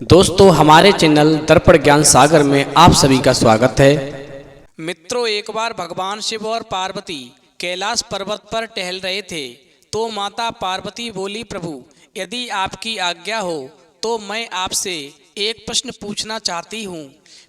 दोस्तों हमारे चैनल दर्पण ज्ञान सागर में आप सभी का स्वागत है। मित्रों, एक बार भगवान शिव और पार्वती कैलाश पर्वत पर टहल रहे थे तो माता पार्वती बोली, प्रभु यदि आपकी आज्ञा हो तो मैं आपसे एक प्रश्न पूछना चाहती हूँ।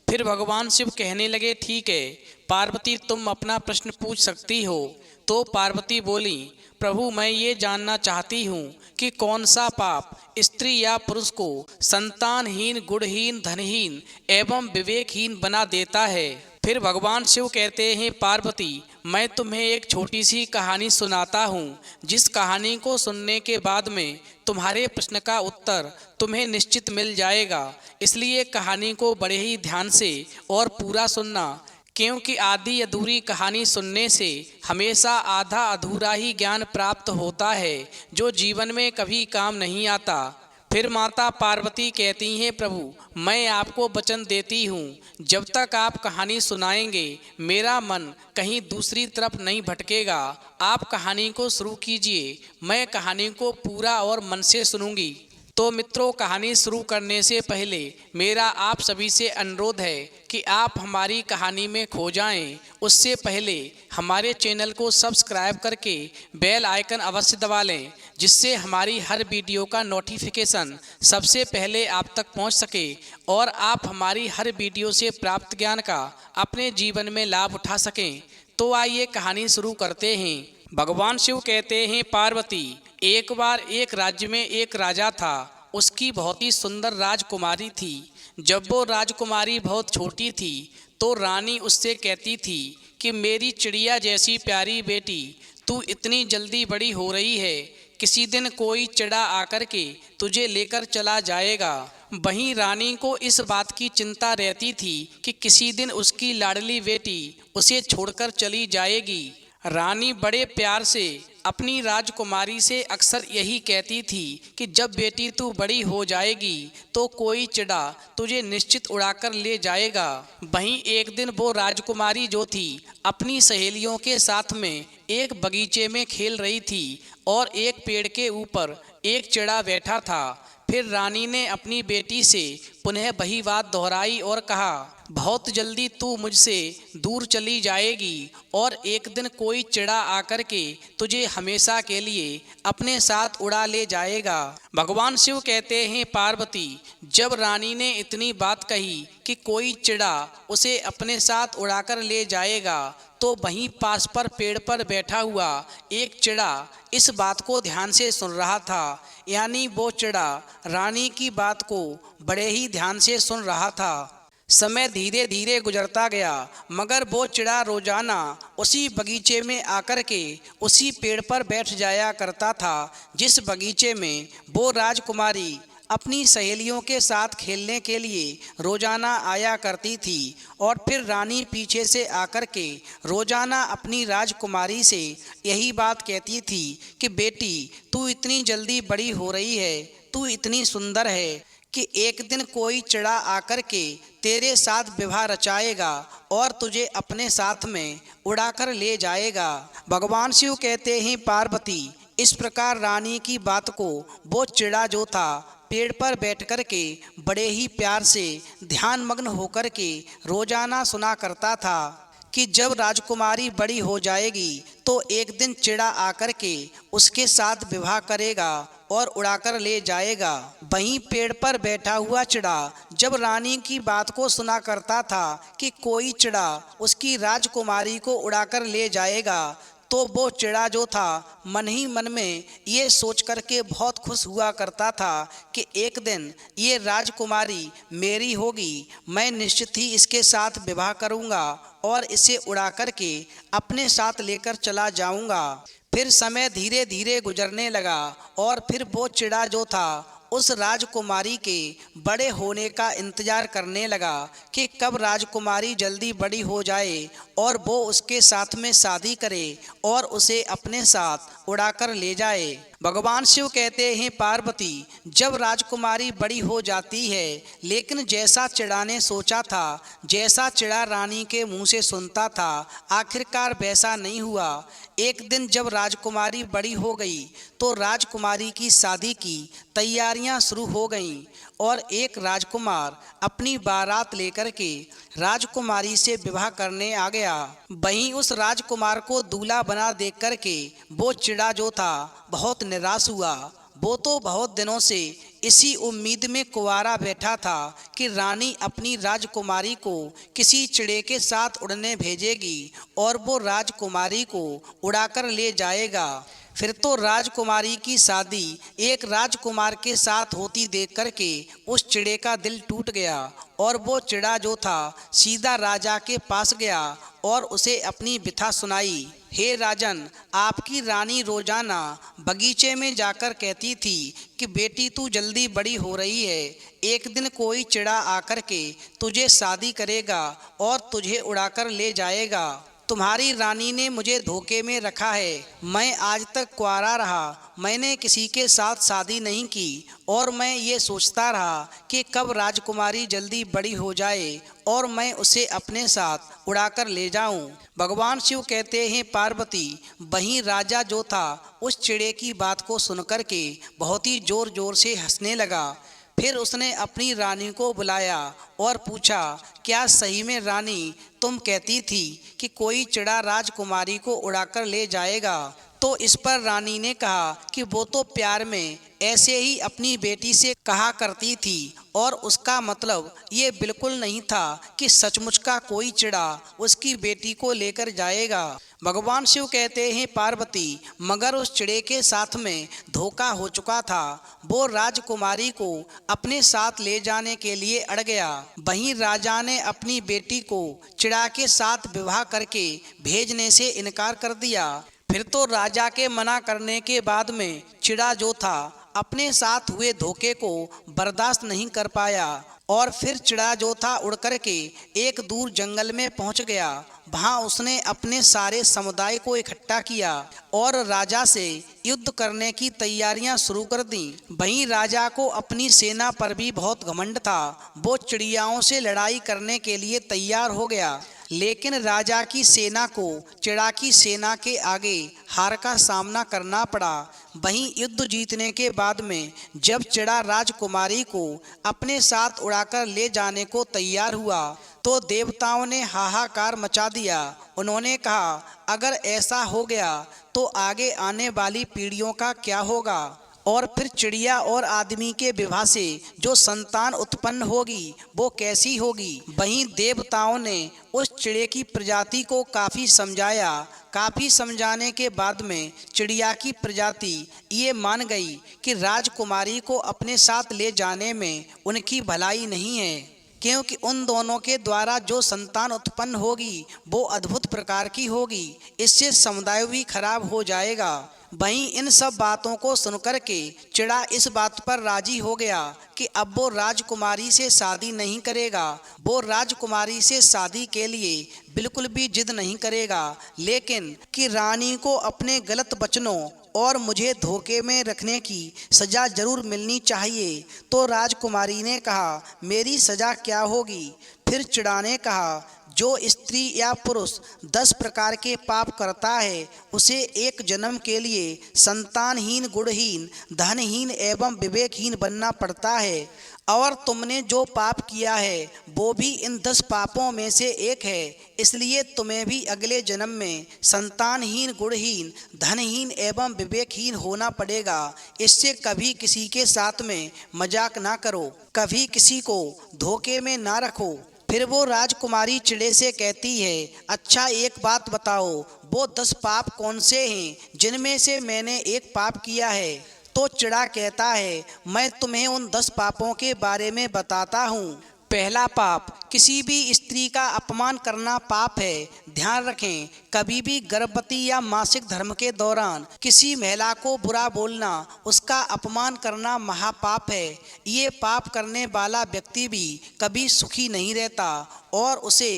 फिर भगवान शिव कहने लगे, ठीक है पार्वती, तुम अपना प्रश्न पूछ सकती हो। तो पार्वती बोली, प्रभु मैं ये जानना चाहती हूँ कि कौन सा पाप स्त्री या पुरुष को संतानहीन, गुणहीन, धनहीन एवं विवेकहीन बना देता है। फिर भगवान शिव कहते हैं, पार्वती मैं तुम्हें एक छोटी सी कहानी सुनाता हूँ, जिस कहानी को सुनने के बाद में तुम्हारे प्रश्न का उत्तर तुम्हें निश्चित मिल जाएगा। इसलिए कहानी को बड़े ही ध्यान से और पूरा सुनना, क्योंकि आधी अधूरी कहानी सुनने से हमेशा आधा अधूरा ही ज्ञान प्राप्त होता है, जो जीवन में कभी काम नहीं आता। फिर माता पार्वती कहती हैं, प्रभु मैं आपको वचन देती हूँ, जब तक आप कहानी सुनाएंगे मेरा मन कहीं दूसरी तरफ नहीं भटकेगा। आप कहानी को शुरू कीजिए, मैं कहानी को पूरा और मन से सुनूंगी। तो मित्रों, कहानी शुरू करने से पहले मेरा आप सभी से अनुरोध है कि आप हमारी कहानी में खो जाएं। उससे पहले हमारे चैनल को सब्सक्राइब करके बेल आइकन अवश्य दबा लें, जिससे हमारी हर वीडियो का नोटिफिकेशन सबसे पहले आप तक पहुंच सके और आप हमारी हर वीडियो से प्राप्त ज्ञान का अपने जीवन में लाभ उठा सकें। तो आइए कहानी शुरू करते हैं। भगवान शिव कहते हैं, पार्वती एक बार एक राज्य में एक राजा था। उसकी बहुत ही सुंदर राजकुमारी थी। जब वो राजकुमारी बहुत छोटी थी तो रानी उससे कहती थी कि मेरी चिड़िया जैसी प्यारी बेटी, तू इतनी जल्दी बड़ी हो रही है, किसी दिन कोई चिड़ा आकर के तुझे लेकर चला जाएगा। वहीं रानी को इस बात की चिंता रहती थी कि किसी दिन उसकी लाडली बेटी उसे छोड़कर चली जाएगी। रानी बड़े प्यार से अपनी राजकुमारी से अक्सर यही कहती थी कि जब बेटी तू बड़ी हो जाएगी तो कोई चिड़ा तुझे निश्चित उड़ाकर ले जाएगा। वहीं एक दिन वो राजकुमारी जो थी अपनी सहेलियों के साथ में एक बगीचे में खेल रही थी और एक पेड़ के ऊपर एक चिड़ा बैठा था। फिर रानी ने अपनी बेटी से पुनः वही बात दोहराई और कहा, बहुत जल्दी तू मुझसे दूर चली जाएगी और एक दिन कोई चिड़ा आकर के तुझे हमेशा के लिए अपने साथ उड़ा ले जाएगा। भगवान शिव कहते हैं, पार्वती जब रानी ने इतनी बात कही कि कोई चिड़ा उसे अपने साथ उड़ाकर ले जाएगा, तो वहीं पास पर पेड़ पर बैठा हुआ एक चिड़ा इस बात को ध्यान से सुन रहा था। यानी वो चिड़ा रानी की बात को बड़े ही ध्यान से सुन रहा था। समय धीरे धीरे गुजरता गया, मगर वो चिड़ा रोजाना उसी बगीचे में आकर के उसी पेड़ पर बैठ जाया करता था, जिस बगीचे में वो राजकुमारी अपनी सहेलियों के साथ खेलने के लिए रोजाना आया करती थी। और फिर रानी पीछे से आकर के रोजाना अपनी राजकुमारी से यही बात कहती थी कि बेटी तू इतनी जल्दी बड़ी हो रही है, तू इतनी सुंदर है कि एक दिन कोई चिड़ा आकर के तेरे साथ विवाह रचाएगा और तुझे अपने साथ में उड़ाकर ले जाएगा। भगवान शिव कहते हैं, पार्वती इस प्रकार रानी की बात को वो चिड़ा जो था पेड़ पर बैठ कर के बड़े ही प्यार से ध्यान मग्न होकर के रोजाना सुना करता था कि जब राजकुमारी बड़ी हो जाएगी तो एक दिन चिड़ा आकर के उसके साथ विवाह करेगा और उड़ाकर ले जाएगा। वहीं पेड़ पर बैठा हुआ चिड़ा जब रानी की बात को सुना करता था कि कोई चिड़ा उसकी राजकुमारी को उड़ाकर ले जाएगा, तो वो चिड़ा जो था मन ही मन में ये सोच करके बहुत खुश हुआ करता था कि एक दिन ये राजकुमारी मेरी होगी, मैं निश्चित ही इसके साथ विवाह करूँगा और इसे उड़ा करके अपने साथ लेकर चला जाऊँगा। फिर समय धीरे धीरे गुजरने लगा और फिर वो चिड़ा जो था उस राजकुमारी के बड़े होने का इंतजार करने लगा कि कब राजकुमारी जल्दी बड़ी हो जाए और वो उसके साथ में शादी करे और उसे अपने साथ उड़ाकर ले जाए। भगवान शिव कहते हैं, पार्वती, जब राजकुमारी बड़ी हो जाती है, लेकिन जैसा चिड़ा ने सोचा था, जैसा चिड़ा रानी के मुंह से सुनता था, आखिरकार वैसा नहीं हुआ। एक दिन जब राजकुमारी बड़ी हो गई तो राजकुमारी की शादी की तैयारियां शुरू हो गईं और एक राजकुमार अपनी बारात लेकर के राजकुमारी से विवाह करने आ गया। वहीं उस राजकुमार को दूल्हा बना देख करके वो चिड़ा जो था बहुत निराश हुआ। वो तो बहुत दिनों से इसी उम्मीद में कुंवारा बैठा था कि रानी अपनी राजकुमारी को किसी चिड़े के साथ उड़ने भेजेगी और वो राजकुमारी को उड़ाकर ले जाएगा। फिर तो राजकुमारी की शादी एक राजकुमार के साथ होती देख करके उस चिड़े का दिल टूट गया और वो चिड़ा जो था सीधा राजा के पास गया और उसे अपनी व्यथा सुनाई। हे राजन, आपकी रानी रोजाना बगीचे में जाकर कहती थी कि बेटी तू जल्दी बड़ी हो रही है, एक दिन कोई चिड़ा आकर के तुझे शादी करेगा और तुझे उड़ाकर ले जाएगा। तुम्हारी रानी ने मुझे धोखे में रखा है। मैं आज तक कुंवारा रहा, मैंने किसी के साथ शादी नहीं की और मैं ये सोचता रहा कि कब राजकुमारी जल्दी बड़ी हो जाए और मैं उसे अपने साथ उड़ाकर ले जाऊं। भगवान शिव कहते हैं, पार्वती, वहीं राजा जो था उस चिड़े की बात को सुनकर के बहुत ही जोर जोर से हंसने लगा। फिर उसने अपनी रानी को बुलाया और पूछा, क्या सही में रानी तुम कहती थी कि कोई चिड़ा राजकुमारी को उड़ाकर ले जाएगा? तो इस पर रानी ने कहा कि वो तो प्यार में ऐसे ही अपनी बेटी से कहा करती थी और उसका मतलब ये बिल्कुल नहीं था कि सचमुच का कोई चिड़ा उसकी बेटी को लेकर जाएगा। भगवान शिव कहते हैं, पार्वती, मगर उस चिड़े के साथ में धोखा हो चुका था। वो राजकुमारी को अपने साथ ले जाने के लिए अड़ गया। वहीं राजा ने अपनी बेटी को चिड़ा के साथ विवाह करके भेजने से इनकार कर दिया। फिर तो राजा के मना करने के बाद में चिड़ा जो था अपने साथ हुए धोखे को बर्दाश्त नहीं कर पाया और फिर चिड़ा जो था उड़ कर के एक दूर जंगल में पहुंच गया। वहां उसने अपने सारे समुदाय को इकट्ठा किया और राजा से युद्ध करने की तैयारियां शुरू कर दी। वहीं राजा को अपनी सेना पर भी बहुत घमंड था। वो चिड़ियाओं से लड़ाई करने के लिए तैयार हो गया, लेकिन राजा की सेना को चिड़ा की सेना के आगे हार का सामना करना पड़ा। वहीं युद्ध जीतने के बाद में जब चिड़ा राजकुमारी को अपने साथ उड़ाकर ले जाने को तैयार हुआ तो देवताओं ने हाहाकार मचा दिया। उन्होंने कहा, अगर ऐसा हो गया तो आगे आने वाली पीढ़ियों का क्या होगा और फिर चिड़िया और आदमी के विवाह से जो संतान उत्पन्न होगी वो कैसी होगी। वहीं देवताओं ने उस चिड़े की प्रजाति को काफ़ी समझाया। काफ़ी समझाने के बाद में चिड़िया की प्रजाति ये मान गई कि राजकुमारी को अपने साथ ले जाने में उनकी भलाई नहीं है, क्योंकि उन दोनों के द्वारा जो संतान उत्पन्न होगी वो अद्भुत प्रकार की होगी। इससे समुदाय भी खराब हो जाएगा। वहीं इन सब बातों को सुनकर के चिड़ा इस बात पर राजी हो गया कि अब वो राजकुमारी से शादी नहीं करेगा। वो राजकुमारी से शादी के लिए बिल्कुल भी जिद नहीं करेगा, लेकिन कि रानी को अपने गलत वचनों और मुझे धोखे में रखने की सज़ा जरूर मिलनी चाहिए। तो राजकुमारी ने कहा, मेरी सज़ा क्या होगी? फिर चिड़ा ने कहा, जो स्त्री या पुरुष 10 प्रकार के पाप करता है उसे एक जन्म के लिए संतानहीन, गुणहीन, धनहीन एवं विवेकहीन बनना पड़ता है। और तुमने जो पाप किया है वो भी इन 10 पापों में से एक है, इसलिए तुम्हें भी अगले जन्म में संतानहीन, गुणहीन, धनहीन एवं विवेकहीन होना पड़ेगा। इससे कभी किसी के साथ में मजाक ना करो, कभी किसी को धोखे में ना रखो। फिर वो राजकुमारी चिड़े से कहती है, अच्छा एक बात बताओ, वो 10 पाप कौन से हैं जिनमें से मैंने एक पाप किया है? तो चिड़ा कहता है, मैं तुम्हें उन 10 पापों के बारे में बताता हूँ। पहला पाप, किसी भी स्त्री का अपमान करना पाप है। ध्यान रखें, कभी भी गर्भवती या मासिक धर्म के दौरान किसी महिला को बुरा बोलना, उसका अपमान करना महापाप है। ये पाप करने वाला व्यक्ति भी कभी सुखी नहीं रहता और उसे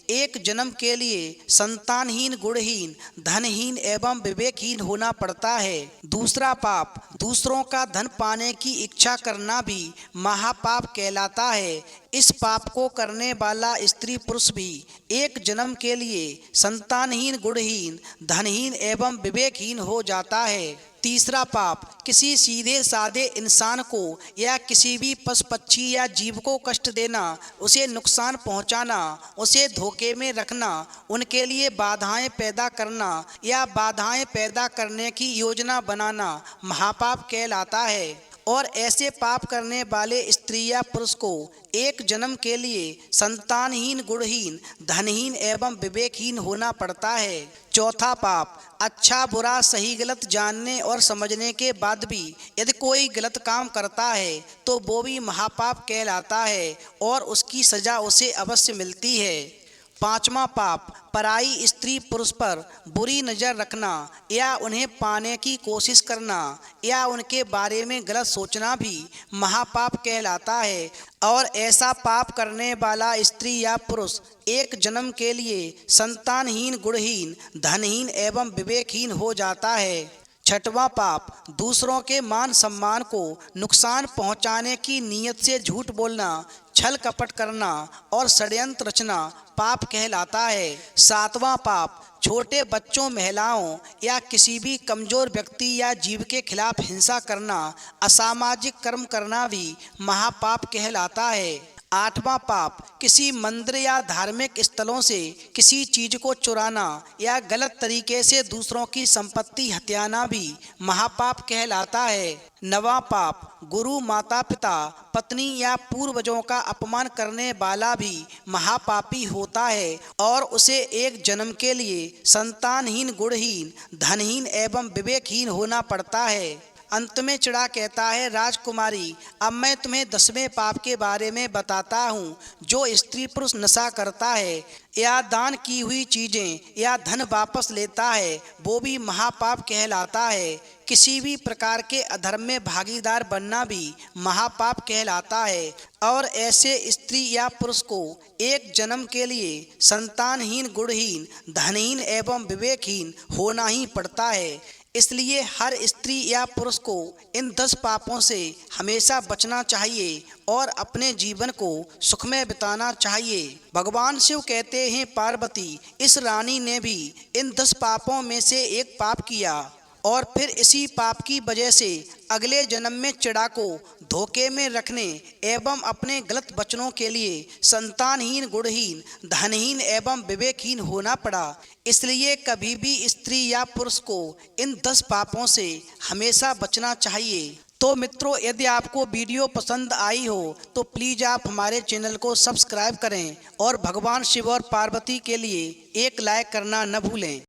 एक जन्म के लिए संतानहीन, गुणहीन, धनहीन एवं विवेकहीन होना पड़ता है। दूसरा पाप, दूसरों का धन पाने की इच्छा करना भी महापाप कहलाता है। इस पाप को करने वाला स्त्री पुरुष भी एक जन्म के लिए संतानहीन, गुणहीन, धनहीन एवं विवेकहीन हो जाता है। तीसरा पाप, किसी सीधे साधे इंसान को या किसी भी पशु पक्षी या जीव को कष्ट देना, उसे नुकसान पहुंचाना, उसे धोखे में रखना, उनके लिए बाधाएं पैदा करना या बाधाएं पैदा करने की योजना बनाना महापाप कहलाता है। और ऐसे पाप करने वाले स्त्री या पुरुष को एक जन्म के लिए संतानहीन, गुणहीन, धनहीन एवं विवेकहीन होना पड़ता है। चौथा पाप, अच्छा बुरा सही गलत जानने और समझने के बाद भी यदि कोई गलत काम करता है तो वो भी महापाप कहलाता है और उसकी सजा उसे अवश्य मिलती है। पांचवा पाप, पराई स्त्री पुरुष पर बुरी नज़र रखना या उन्हें पाने की कोशिश करना या उनके बारे में गलत सोचना भी महापाप कहलाता है। और ऐसा पाप करने वाला स्त्री या पुरुष एक जन्म के लिए संतानहीन, गुणहीन, धनहीन एवं विवेकहीन हो जाता है। छठवां पाप, दूसरों के मान सम्मान को नुकसान पहुंचाने की नीयत से झूठ बोलना, छल कपट करना और षड्यंत्र रचना पाप कहलाता है। सातवां पाप, छोटे बच्चों, महिलाओं या किसी भी कमजोर व्यक्ति या जीव के खिलाफ हिंसा करना, असामाजिक कर्म करना भी महापाप कहलाता है। आठवां पाप, किसी मंदिर या धार्मिक स्थलों से किसी चीज को चुराना या गलत तरीके से दूसरों की संपत्ति हथियाना भी महापाप कहलाता है। नवां पाप, गुरु, माता पिता, पत्नी या पूर्वजों का अपमान करने वाला भी महापापी होता है और उसे एक जन्म के लिए संतानहीन, गुणहीन, धनहीन एवं विवेकहीन होना पड़ता है। अंत में चिड़ा कहता है, राजकुमारी, अब मैं तुम्हें 10वें पाप के बारे में बताता हूँ। जो स्त्री पुरुष नशा करता है या दान की हुई चीज़ें या धन वापस लेता है वो भी महापाप कहलाता है। किसी भी प्रकार के अधर्म में भागीदार बनना भी महापाप कहलाता है और ऐसे स्त्री या पुरुष को एक जन्म के लिए संतानहीन, गुणहीन, धनहीन एवं विवेकहीन होना ही पड़ता है। इसलिए हर स्त्री या पुरुष को इन 10 पापों से हमेशा बचना चाहिए और अपने जीवन को सुखमय बिताना चाहिए। भगवान शिव कहते हैं, पार्वती, इस रानी ने भी इन 10 पापों में से एक पाप किया और फिर इसी पाप की वजह से अगले जन्म में चिड़ा को धोखे में रखने एवं अपने गलत वचनों के लिए संतानहीन, गुणहीन, धनहीन एवं विवेकहीन होना पड़ा। इसलिए कभी भी स्त्री या पुरुष को इन 10 पापों से हमेशा बचना चाहिए। तो मित्रों, यदि आपको वीडियो पसंद आई हो तो प्लीज़ आप हमारे चैनल को सब्सक्राइब करें और भगवान शिव और पार्वती के लिए एक लाइक करना न भूलें।